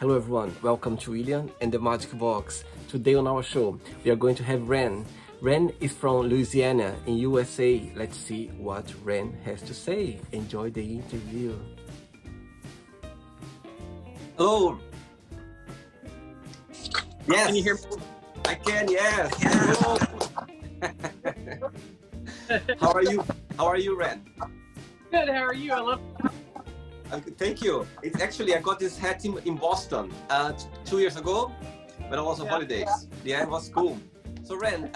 Hello everyone, welcome to William and the Magic Box. Today on our show, we are going to have Ren. Ren is from Louisiana in USA. Let's see what Ren has to say. Enjoy the interview. Hello. Yes. Can you hear me? I can, yes. Hello. How are you? How are you, Ren? Good, how are you? I love Thank you. It's actually, I got this hat in Boston 2 years ago when I was on holidays. Yeah, it was cool. So Ren,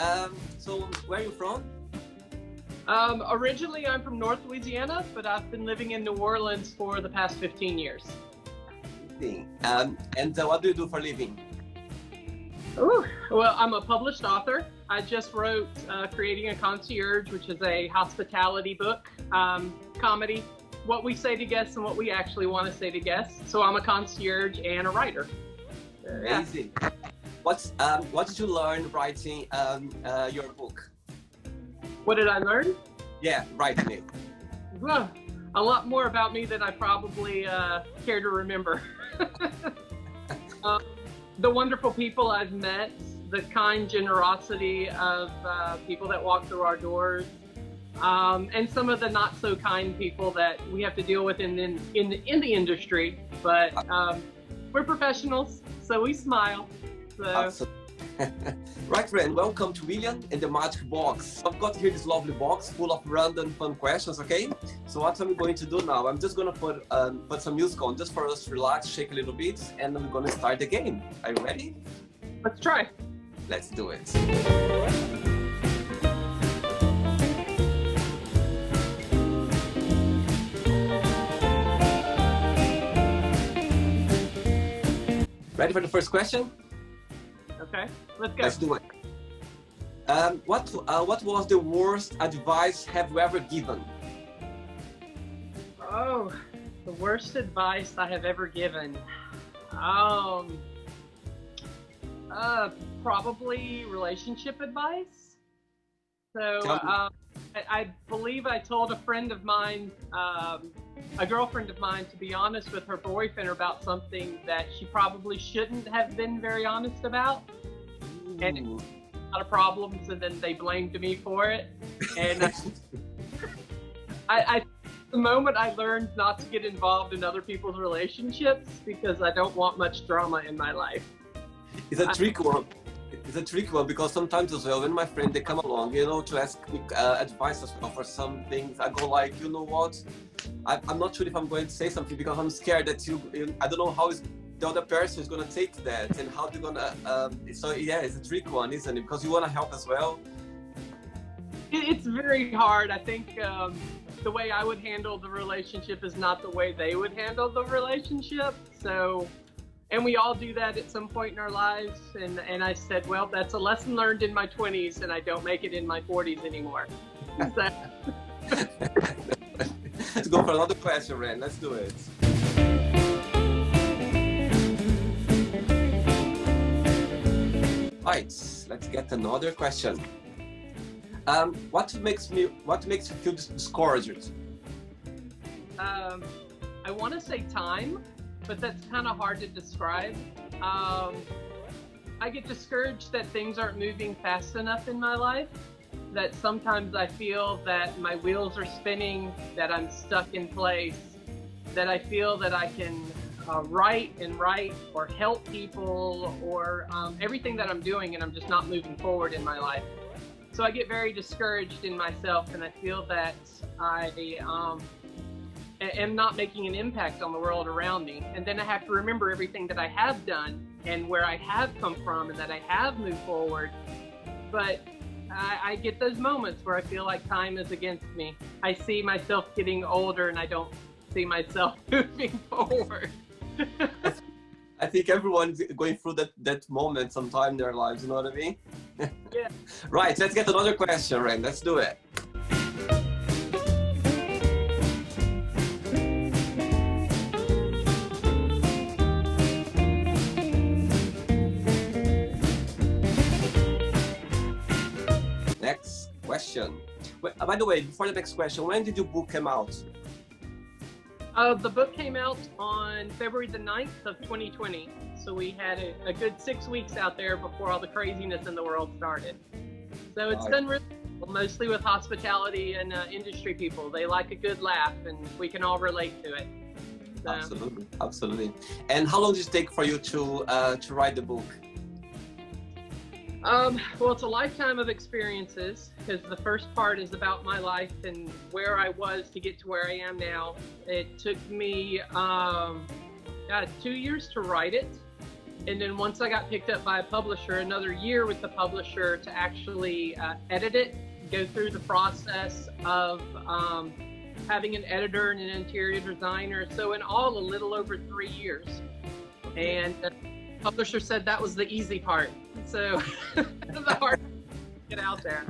so where are you from? Originally, I'm from North Louisiana, but I've been living in New Orleans for the past 15 years. And what do you do for a living? Ooh, well, I'm a published author. I just wrote Creating a Concierge, which is a hospitality book, comedy, what we say to guests and what we actually want to say to guests. So I'm a concierge and a writer. Amazing. What did you learn writing your book? What did I learn? Yeah, writing it. Well, a lot more about me than I probably care to remember. The wonderful people I've met, the kind generosity of people that walk through our doors, and some of the not so kind people that we have to deal with in the industry. But we're professionals, so we smile. So. Right, Ren, welcome to William and the Magic Box. I've got here this lovely box full of random fun questions, okay? So what I'm going to do now, I'm just going to put some music on just for us to relax, shake a little bit, and I'm going to start the game. Are you ready? Let's try. Let's do it. Ready for the first question? Okay, let's go. Let's do it. What was the worst advice have you ever given? Oh, the worst advice I have ever given. Probably relationship advice. So I believe I told a friend of mine, a girlfriend of mine, to be honest with her boyfriend about something that she probably shouldn't have been very honest about. And it was a lot of problems, and then they blamed me for it. And the moment I learned not to get involved in other people's relationships because I don't want much drama in my life. It's a tricky one. It's a tricky one because sometimes as well, when my friend they come along, you know, to ask me advice as well for some things, I go like, you know what? I'm not sure if I'm going to say something because I'm scared that I don't know how the other person is going to take that and how they're going to. So yeah, it's a tricky one, isn't it? Because you want to help as well. It's very hard. I think the way I would handle the relationship is not the way they would handle the relationship. So. And we all do that at some point in our lives. And I said, well, that's a lesson learned in my 20s, and I don't make it in my 40s anymore. So. Let's go for another question, Ren. Let's do it. Right, let's get another question. What makes you feel discouraged? I want to say time, but that's kind of hard to describe. I get discouraged that things aren't moving fast enough in my life, that sometimes I feel that my wheels are spinning, that I'm stuck in place, that I feel that I can write or help people or everything that I'm doing, and I'm just not moving forward in my life. So I get very discouraged in myself, and I feel that I am not making an impact on the world around me. And then I have to remember everything that I have done and where I have come from and that I have moved forward. But I get those moments where I feel like time is against me. I see myself getting older and I don't see myself moving forward. I think everyone's going through that moment sometime in their lives, you know what I mean? Yeah. Right, let's get another question, Ren. Let's do it. Next question. By the way, before the next question, when did your book come out? The book came out on February the 9th of 2020. So we had a good 6 weeks out there before all the craziness in the world started. So it's done really well, mostly with hospitality and industry people. They like a good laugh, and we can all relate to it. So. Absolutely, absolutely. And how long did it take for you to write the book? Well, it's a lifetime of experiences, because the first part is about my life and where I was to get to where I am now. It took me 2 years to write it. And then once I got picked up by a publisher, another year with the publisher to actually edit it, go through the process of having an editor and an interior designer. So in all, a little over 3 years. And the publisher said that was the easy part. So the hard to get out there.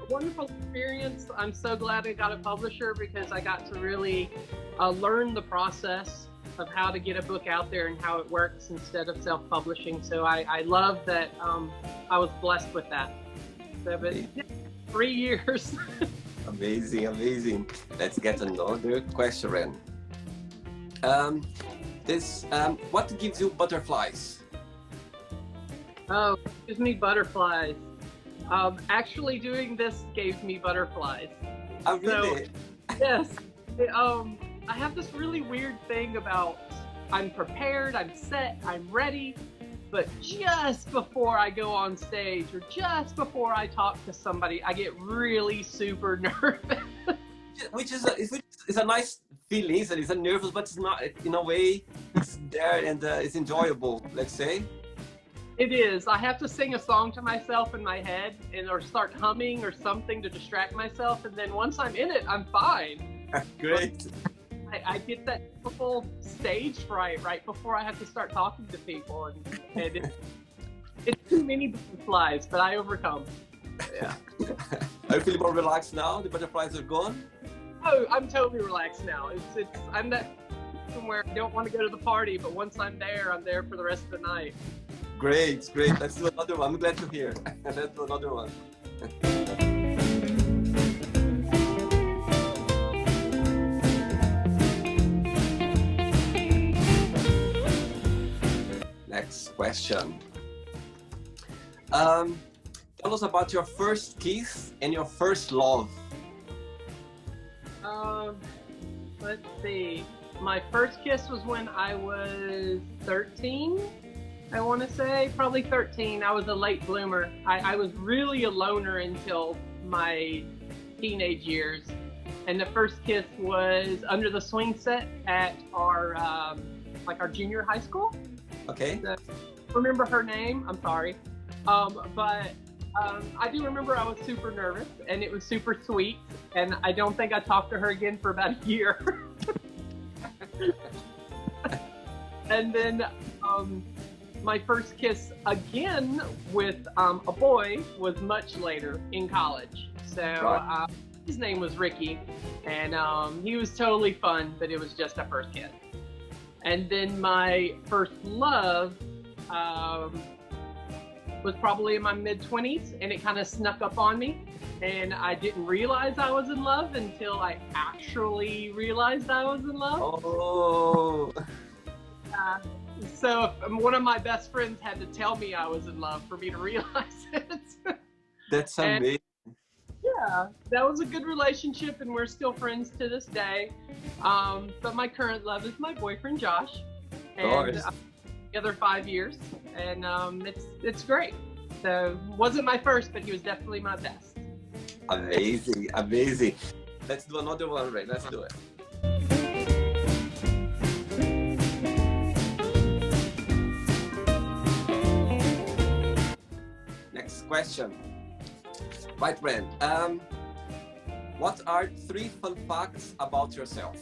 Wonderful experience. I'm so glad I got a publisher, because I got to really learn the process of how to get a book out there and how it works instead of self-publishing. So I love that I was blessed with that. So, but yeah, 3 years. Amazing, amazing. Let's get another question, Ren. What gives you butterflies? Oh, it gives me butterflies. Actually doing this gave me butterflies. Oh, really? So, yes. I have this really weird thing about I'm prepared, I'm set, I'm ready, but just before I go on stage or just before I talk to somebody, I get really super nervous. Which is a nice feeling, isn't it? It's nervous, but it's not, in a way, it's there and it's enjoyable, let's say. It is. I have to sing a song to myself in my head or start humming or something to distract myself, and then once I'm in it, I'm fine. Great. I get that typical stage fright right before I have to start talking to people, and it's too many butterflies, but I overcome. Yeah. Are you feeling more relaxed now? The butterflies are gone? Oh, I'm totally relaxed now. I'm that somewhere I don't want to go to the party, but once I'm there for the rest of the night. Great, great. Let's do another one. I'm glad to hear. Let's do another one. Next question. Tell us about your first kiss and your first love. Let's see. My first kiss was when I was 13, I want to say. Probably 13. I was a late bloomer. I was really a loner until my teenage years. And the first kiss was under the swing set at our junior high school. Okay. So, remember her name? I'm sorry. But I do remember I was super nervous, and it was super sweet, and I don't think I talked to her again for about a year. And then my first kiss again with a boy was much later in college. So his name was Ricky, and he was totally fun, but it was just a first kiss. And then my first love was probably in my mid-20s, and it kind of snuck up on me, and I didn't realize I was in love until I actually realized I was in love. Oh. So one of my best friends had to tell me I was in love for me to realize it. That's amazing. Yeah, that was a good relationship, and we're still friends to this day. But my current love is my boyfriend, Josh. And together 5 years, and it's great. So wasn't my first, but he was definitely my best. Amazing, amazing. Let's do another one, Ray. Let's do it. Next question. Right, Ren. What are 3 fun facts about yourself?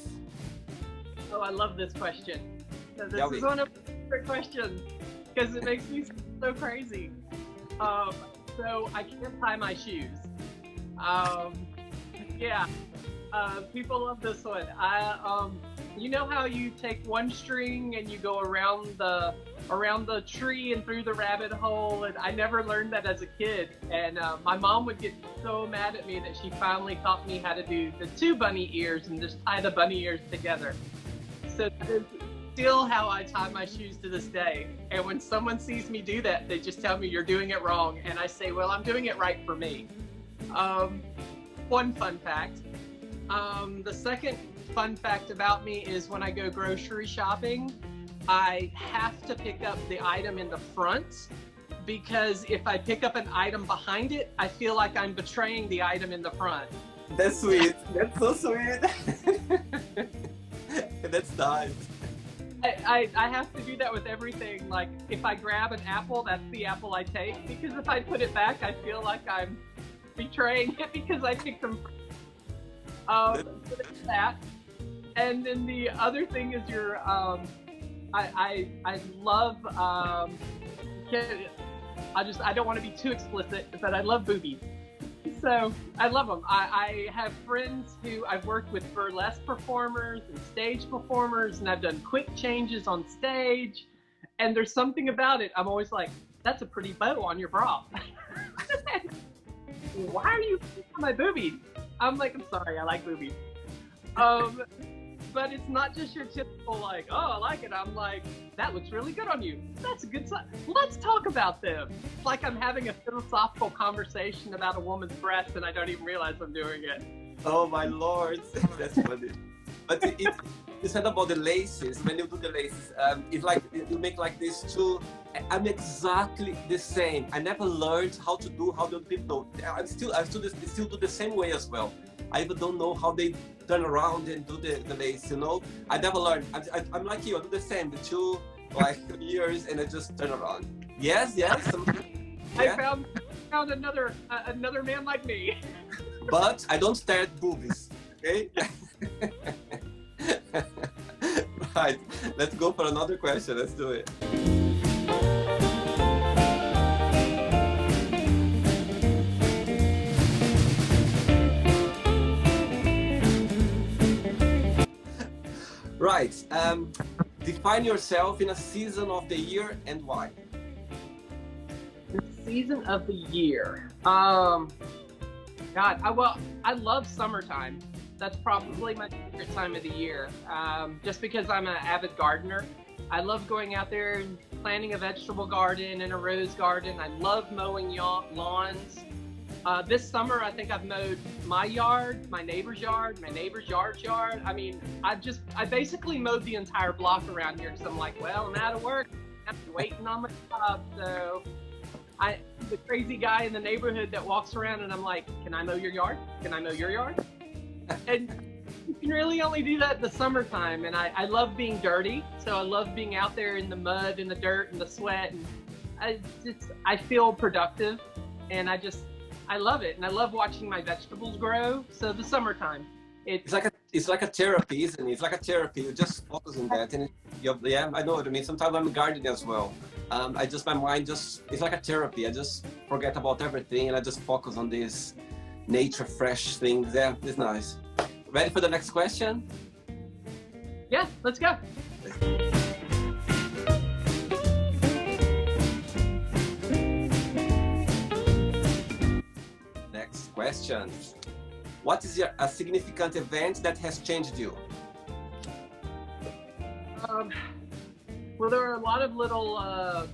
Oh, I love this question. So this is one of my favorite questions because it makes me so crazy. So I can't tie my shoes. Yeah. People love this one. you know how you take one string and you go around the tree and through the rabbit hole, and I never learned that as a kid, and my mom would get so mad at me that she finally taught me how to do the 2 bunny ears and just tie the bunny ears together. So that is still how I tie my shoes to this day, and when someone sees me do that, they just tell me you're doing it wrong, and I say, well, I'm doing it right for me. One fun fact. The second fun fact about me is when I go grocery shopping, I have to pick up the item in the front, because if I pick up an item behind it, I feel like I'm betraying the item in the front. That's sweet. That's so sweet. That's nice. I have to do that with everything. Like if I grab an apple, that's the apple I take, because if I put it back, I feel like I'm betraying it because I picked them. So there's that. And then the other thing is I love, I don't want to be too explicit, but I love boobies. So I love them. I have friends who I've worked with burlesque performers and stage performers, and I've done quick changes on stage. And there's something about it. I'm always like, that's a pretty bow on your bra. Why are you picking on my boobies? I'm like, I'm sorry, I like boobies. But it's not just your typical like, oh, I like it. I'm like, that looks really good on you. That's a good sign. Let's talk about them. It's like I'm having a philosophical conversation about a woman's breast and I don't even realize I'm doing it. Oh my Lord, that's funny. But you said about the laces. When you do the laces, it's like you make like this too. I'm exactly the same. I never learned how to do people. I still do the same way as well. I even don't know how they turn around and do the lace, you know? I never learned. I'm like you, I do the same, the 2 like ears, and I just turn around. Yes. Yeah. I found another man like me. But I don't stare at boobies, okay? Right, let's go for another question. Let's do it. Right. Define yourself in a season of the year and why. The season of the year. God, I love summertime. That's probably my favorite time of the year. Just because I'm an avid gardener. I love going out there and planting a vegetable garden and a rose garden. I love mowing lawns. This summer, I think I've mowed my yard, my neighbor's yard, my neighbor's yard. I mean, I basically mowed the entire block around here because I'm like, well, I'm out of work. I'm waiting on my job. So I'm the crazy guy in the neighborhood that walks around and I'm like, can I mow your yard? Can I mow your yard? And you can really only do that in the summertime. And I love being dirty. So I love being out there in the mud and the dirt and the sweat. And I feel productive, and I love it, and I love watching my vegetables grow. So the summertime, it's like a therapy, isn't it? It's like a therapy. You just focus on that, and yeah, I know what I mean. Sometimes I'm gardening as well. My mind it's like a therapy. I just forget about everything, and I just focus on these nature, fresh things. Yeah, it's nice. Ready for the next question? Yeah, let's go. Question. What is a significant event that has changed you? Well, there are a lot of little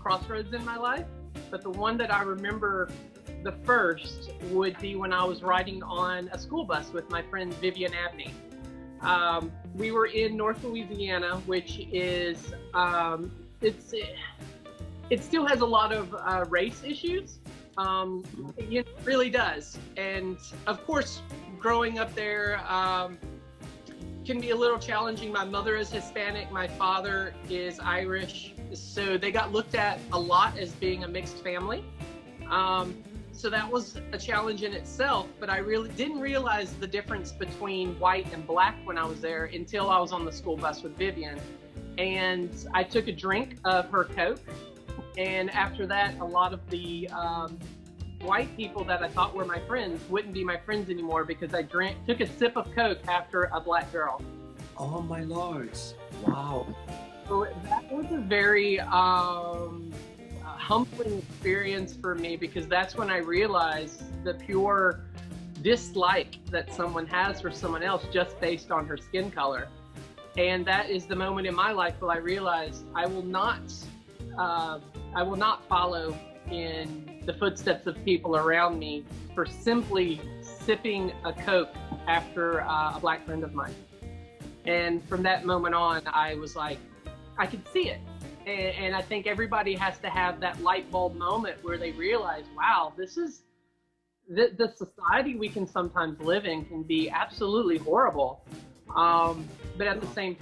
crossroads in my life, but the one that I remember the first would be when I was riding on a school bus with my friend Vivian Abney. We were in North Louisiana, which is, it still has a lot of race issues. It really does. And of course, growing up there can be a little challenging. My mother is Hispanic, my father is Irish. So they got looked at a lot as being a mixed family. So that was a challenge in itself, but I really didn't realize the difference between white and black when I was there until I was on the school bus with Vivian. And I took a drink of her Coke. And after that, a lot of the white people that I thought were my friends wouldn't be my friends anymore because I took a sip of Coke after a black girl. Oh my lord! Wow. So that was a very humbling experience for me, because that's when I realized the pure dislike that someone has for someone else just based on her skin color. And that is the moment in my life where I realized I will not follow in the footsteps of people around me for simply sipping a Coke after a black friend of mine. And from that moment on, I was like, I could see it. And I think everybody has to have that light bulb moment where they realize, wow, this is the society we can sometimes live in can be absolutely horrible. But at the same,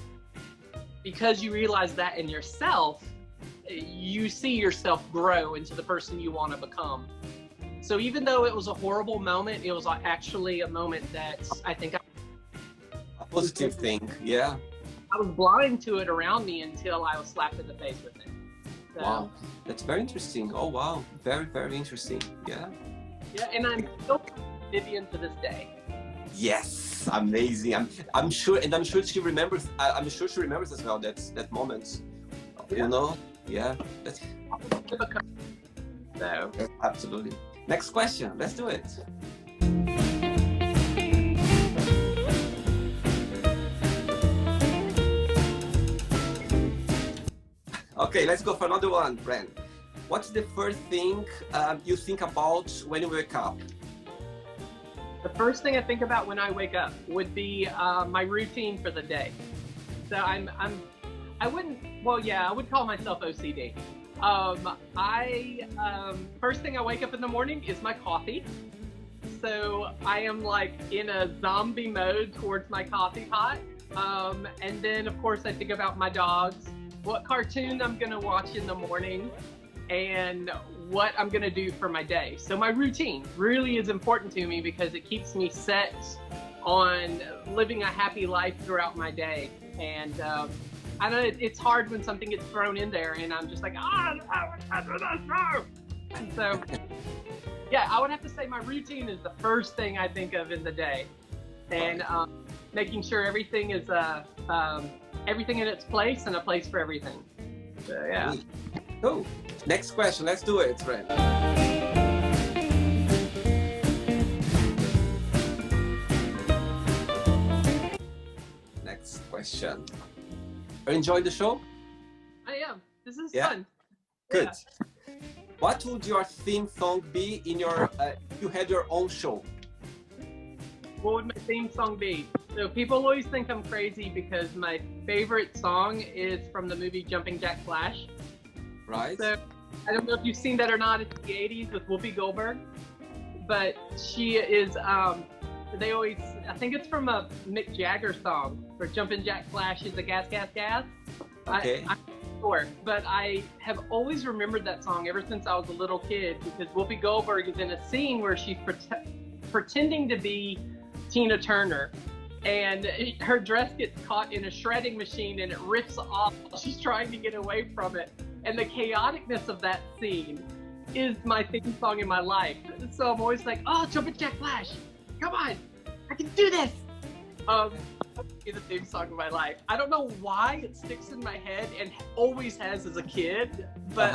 because you realize that in yourself, you see yourself grow into the person you want to become. So even though it was a horrible moment, it was actually a moment that I think A positive thing, yeah. I was blind to it around me until I was slapped in the face with it. So, Wow, that's very interesting. Oh wow, very, very interesting. Yeah. yeah, and I'm still Vivian to this day. Yes, amazing. I'm sure, and I'm sure she remembers. I'm sure she remembers as well that moment. You know, yeah. That's, So absolutely. Next question. Let's do it. Okay, let's go for another one, Ren. What's the first thing you think about when you wake up? the first thing I think about when I wake up would be my routine for the day. So I wouldn't, well, yeah, I would call myself OCD. First thing I wake up in the morning is my coffee. So I am like in a zombie mode towards my coffee pot. And then of course I think about my dogs, what cartoon I'm gonna watch in the morning, and what I'm gonna do for my day. So my routine really is important to me because it keeps me set on living a happy life throughout my day. And I know it's hard when something gets thrown in there and I'm just like, and so yeah, I would have to say my routine is the first thing I think of in the day, and making sure everything is everything in its place and a place for everything. So yeah. Oh, next question. Let's do it, Ren. Next question. Enjoy the show? I am. This is Yeah? fun. Good. Yeah. What would your theme song be in your if you had your own show? What would my theme song be? So people always think I'm crazy because my favorite song is from the movie Jumping Jack Flash. Right? So I don't know if you've seen that or not. It's the 80s with Whoopi Goldberg. But she is, they always, I think it's from a Mick Jagger song where Jumping Jack Flash is a gas, gas, gas. Okay. I'm not sure, but I have always remembered that song ever since I was a little kid because Whoopi Goldberg is in a scene where she's pretending to be Tina Turner, and her dress gets caught in a shredding machine and it rips off. She's trying to get away from it, and the chaoticness of that scene is my theme song in my life. So I'm always like, oh, Jumpin' Jack Flash, come on, I can do this. Is the theme song of my life. I don't know why it sticks in my head and always has as a kid, but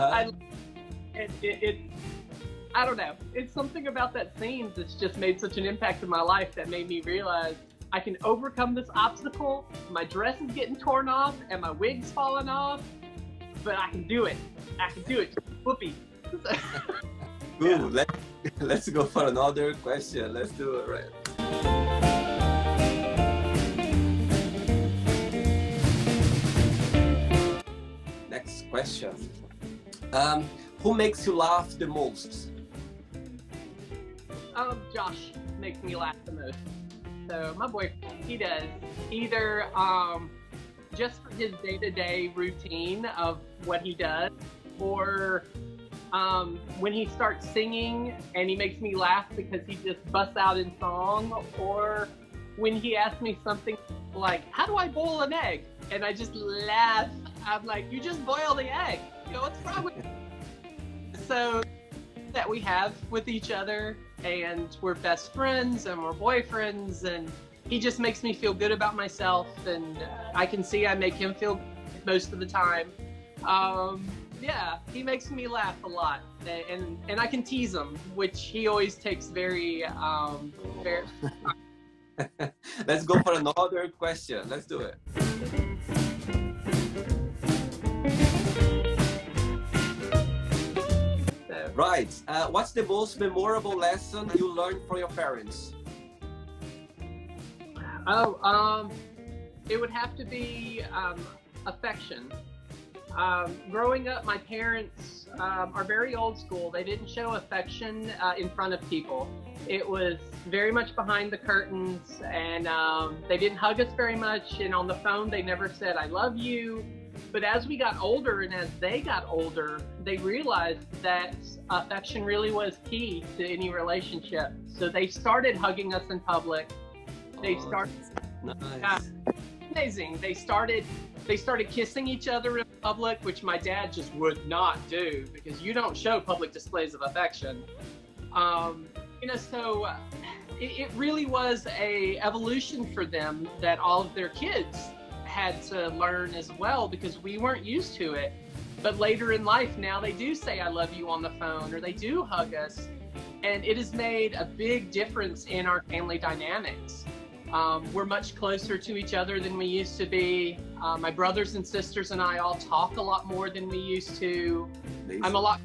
I don't know. It's something about that scene that's just made such an impact in my life that made me realize I can overcome this obstacle. My dress is getting torn off and my wig's falling off, but I can do it. I can do it. Whoopee. Ooh, let's go for another question. Let's do it, right? Next question. Who makes you laugh the most? Josh makes me laugh the most. So my boyfriend, he does either just for his day-to-day routine of what he does, or when he starts singing and he makes me laugh because he just busts out in song, or when he asks me something like, how do I boil an egg? And I just laugh. I'm like, you just boil the egg. You know, what's wrong with you? So that we have with each other, and we're best friends and we're boyfriends, and he just makes me feel good about myself, and I can see I make him feel good most of the time. Yeah, he makes me laugh a lot, and I can tease him, which he always takes very. Let's go for another question. Let's do it. Right. What's the most memorable lesson you learned from your parents? Oh, it would have to be affection. Growing up, my parents are very old school. They didn't show affection in front of people. It was very much behind the curtains, and they didn't hug us very much. And on the phone, they never said, "I love you." But as we got older and as they got older, they realized that affection really was key to any relationship. So they started hugging us in public. They started, nice. Amazing. They started kissing each other in public, which my dad just would not do, because you don't show public displays of affection. So it really was a evolution for them that all of their kids had to learn as well, because we weren't used to it. But later in life, now they do say "I love you" on the phone, or they do hug us, and it has made a big difference in our family dynamics. We're much closer to each other than we used to be. My brothers and sisters and I all talk a lot more than we used to. Amazing. I'm a lot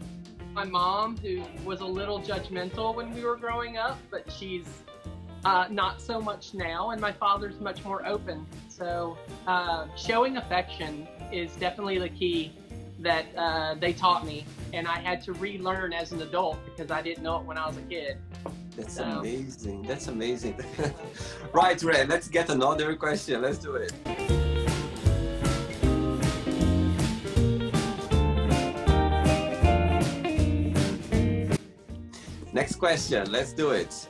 my mom, who was a little judgmental when we were growing up, but she's not so much now, and my father's much more open. So showing affection is definitely the key that they taught me, and I had to relearn as an adult because I didn't know it when I was a kid. That's amazing. That's amazing. Right, Ren, let's get another question. Let's do it. Next question. Let's do it.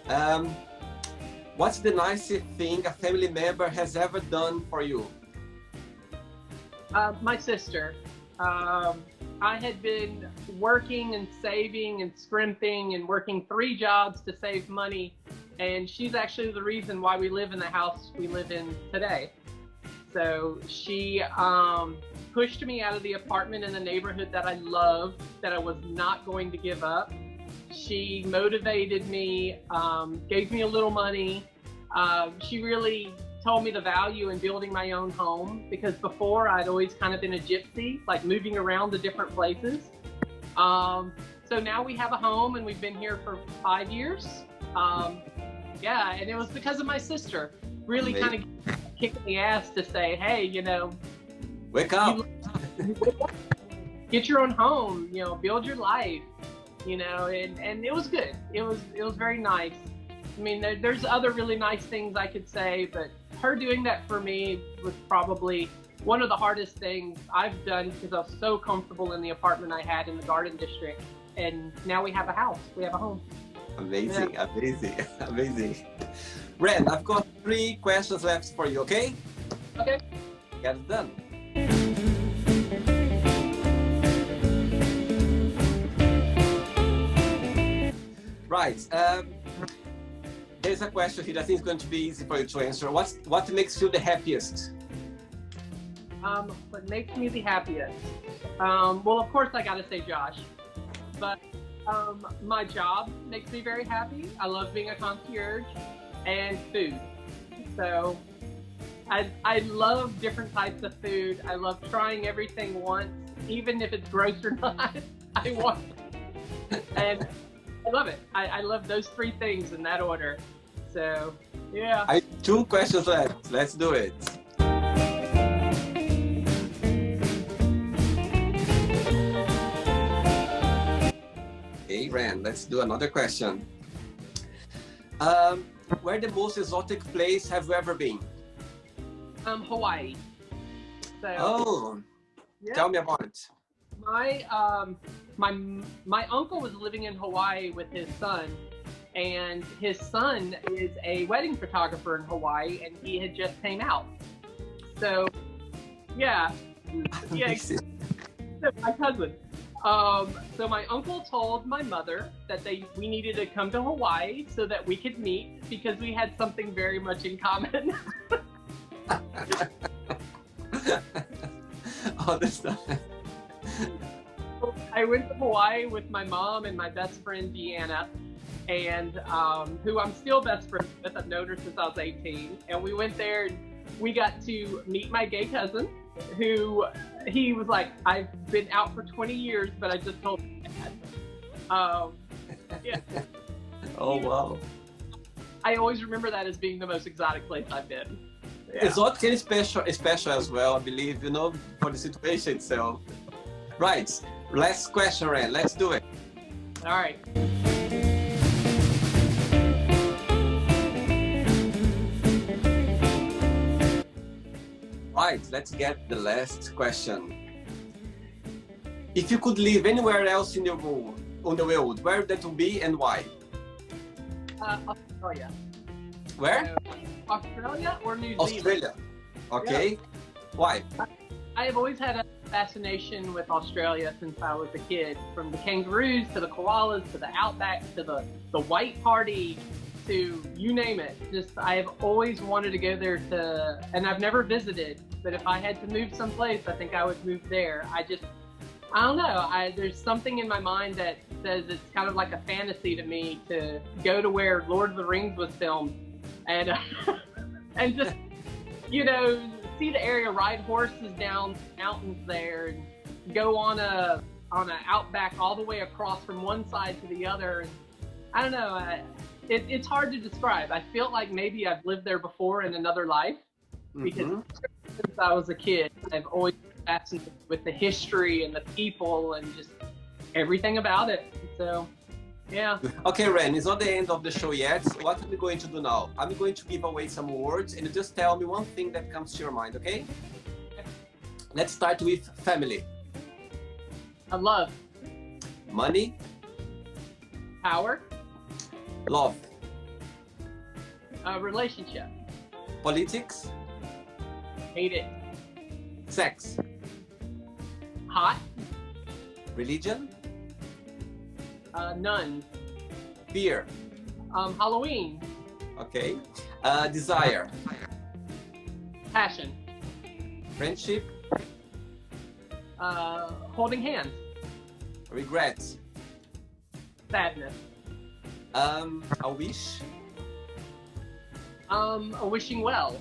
What's the nicest thing a family member has ever done for you? My sister. I had been working and saving and scrimping and working 3 jobs to save money, and she's actually the reason why we live in the house we live in today. So she pushed me out of the apartment in the neighborhood that I loved, that I was not going to give up. She motivated me, gave me a little money. She really told me the value in building my own home, because before I'd always kind of been a gypsy, like moving around to different places. So now we have a home, and we've been here for 5 years. Yeah, and it was because of my sister really kind of kicking the ass to say, "Hey, wake up, get your own home, build your life." And it was good. It was very nice. I mean, there's other really nice things I could say, but her doing that for me was probably one of the hardest things I've done, because I was so comfortable in the apartment I had in the Garden District, and now we have a house. We have a home. Amazing, Yeah. amazing, amazing. Ren, I've got 3 questions left for you, okay? Okay. Get it done. Right. There's a question here that I think is going to be easy for you to answer. What makes you the happiest? What makes me the happiest? Well, of course I gotta say Josh, but my job makes me very happy. I love being a concierge, and food. So I love different types of food. I love trying everything once, even if it's gross or not. I want it. And I love it. I love those 3 things in that order. So, yeah. 2 questions left. Let's do it. Okay, Ren, let's do another question. Where the most exotic place have you ever been? Hawaii. So, Oh, yeah. tell me about it. My uncle was living in Hawaii with his son, and his son is a wedding photographer in Hawaii, and he had just came out. So, yeah, Amazing. my cousin. So my uncle told my mother that we needed to come to Hawaii so that we could meet because we had something very much in common. Oh, that's nice. I went to Hawaii with my mom and my best friend Deanna, and who I'm still best friends with. I've known her since I was 18, and we went there and we got to meet my gay cousin, who he was like, I've been out for 20 years, but I just told my dad. Yeah. Oh, wow. I always remember that as being the most exotic place I've been. Yeah. Exotic and special as well, I believe, you know, for the situation itself. Right, last question, Ren, let's do it. All right. Right, let's get the last question. If you could live anywhere else in the world, where would that be and why? Australia. Where? Australia or New Zealand? Australia. Okay. Yeah. Why? I have always had a fascination with Australia since I was a kid. From the kangaroos to the koalas to the outback to the white party to you name it. Just I have always wanted to go there and I've never visited. But if I had to move someplace, I think I would move there. I don't know. There's something in my mind that says it's kind of like a fantasy to me to go to where Lord of the Rings was filmed, and and just see the area, ride horses down mountains there, and go on a outback all the way across from one side to the other. And I don't know. It's hard to describe. I feel like maybe I've lived there before in another life because since I was a kid, I've always been fascinated with the history and the people and just everything about it. So, yeah. Okay, Ren, it's not the end of the show yet. What are we going to do now? I'm going to give away some words and you just tell me one thing that comes to your mind, okay? Let's start with family. Love. Money. Power. Love. Relationship. Politics. Hate it. Sex. Hot. Religion. None. Fear. Halloween. Okay. Desire. Passion. Friendship. Holding hands. Regrets. Sadness. A wish. A wishing well.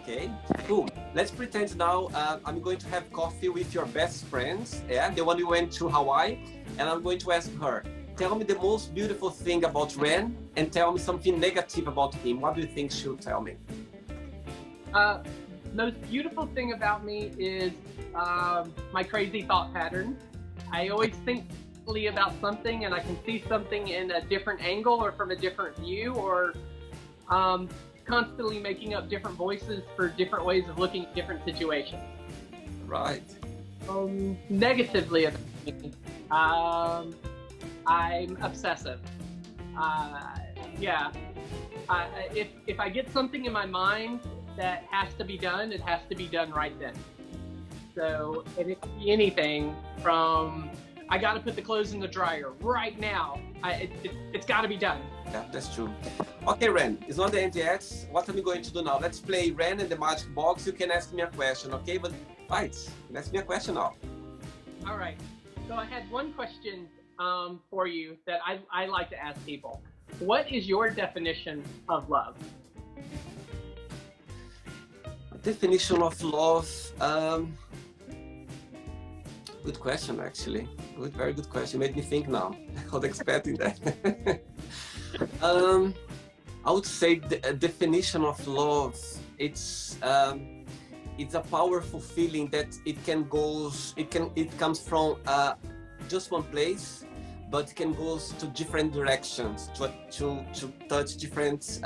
Okay, cool. Let's pretend now I'm going to have coffee with your best friends, yeah, the one who went to Hawaii, and I'm going to ask her, tell me the most beautiful thing about Ren and tell me something negative about him. What do you think she'll tell me? Most beautiful thing about me is my crazy thought pattern. I always think about something and I can see something in a different angle or from a different view, or constantly making up different voices for different ways of looking at different situations. Right. Negatively about me, I'm obsessive. Yeah. If I get something in my mind that has to be done, it has to be done right then. So, and it could be anything from, I got to put the clothes in the dryer right now. It's got to be done. Yeah, that's true. Okay, Ren, it's not the end yet. What are we going to do now? Let's play Ren and the Magic Box. You can ask me a question, okay? But right, ask me a question now. All right. So I had one question for you that I like to ask people. What is your definition of love? Definition of love. Good question, actually. Very good question. Made me think now. I was expecting that. I would say the definition of love. It's a powerful feeling that it comes from just one place, but it can go to different directions to touch different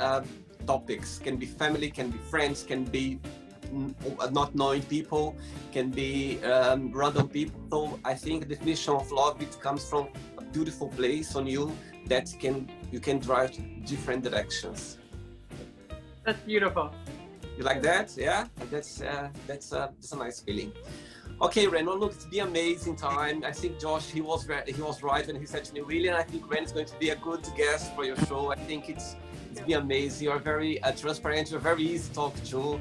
topics. Can be family, can be friends, can be not knowing people, can be random people. So I think the definition of love, it comes from a beautiful place on you that you can drive to different directions. That's beautiful. You like that? Yeah, that's a nice feeling. Okay, Ren, well, look, it's been amazing time. I think Josh, he was right when he said to me, William, I think Ren is going to be a good guest for your show. I think it's been amazing. You're very transparent. You're very easy to talk to.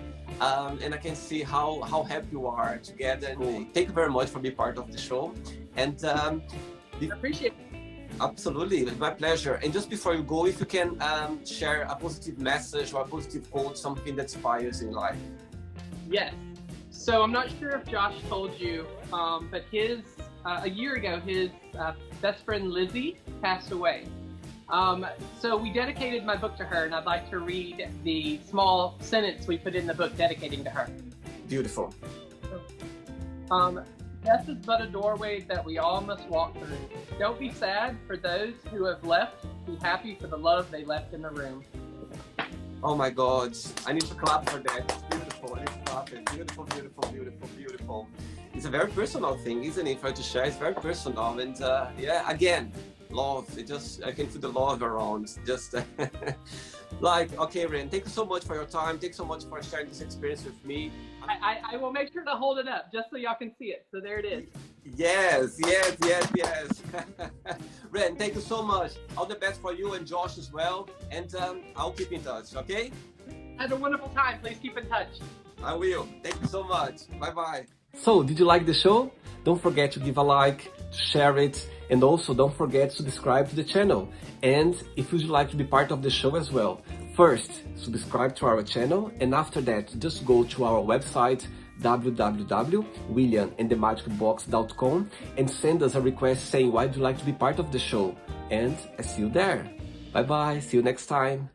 And I can see how happy you are together. And thank you very much for being part of the show. And I appreciate it. Absolutely, my pleasure. And just before you go, if you can share a positive message or a positive quote, something that inspires in life. Yes. So I'm not sure if Josh told you, but a year ago, his best friend Lizzie passed away. So we dedicated my book to her, and I'd like to read the small sentence we put in the book dedicating to her. Beautiful. Death is but a doorway that we all must walk through. Don't be sad for those who have left. Be happy for the love they left in the room. Oh my God, I need to clap for that. It's beautiful. I need to clap it. Beautiful, beautiful, beautiful, beautiful. It's a very personal thing, isn't it? For you to share, it's very personal. And yeah, again, love. I can feel the love around. Just like, okay, Ren, thank you so much for your time. Thanks so much for sharing this experience with me. I will make sure to hold it up just so y'all can see it. So there it is. Yes, yes, yes, yes. Ren, thank you so much. All the best for you and Josh as well. And I'll keep in touch, okay? Have a wonderful time. Please keep in touch. I will. Thank you so much. Bye-bye. So, did you like the show? Don't forget to give a like, to share it, and also don't forget to subscribe to the channel. And if you'd like to be part of the show as well, first, subscribe to our channel, and after that, just go to our website, www.williamandthemagicbox.com, and send us a request saying why do you like to be part of the show. And I see you there. Bye bye, see you next time.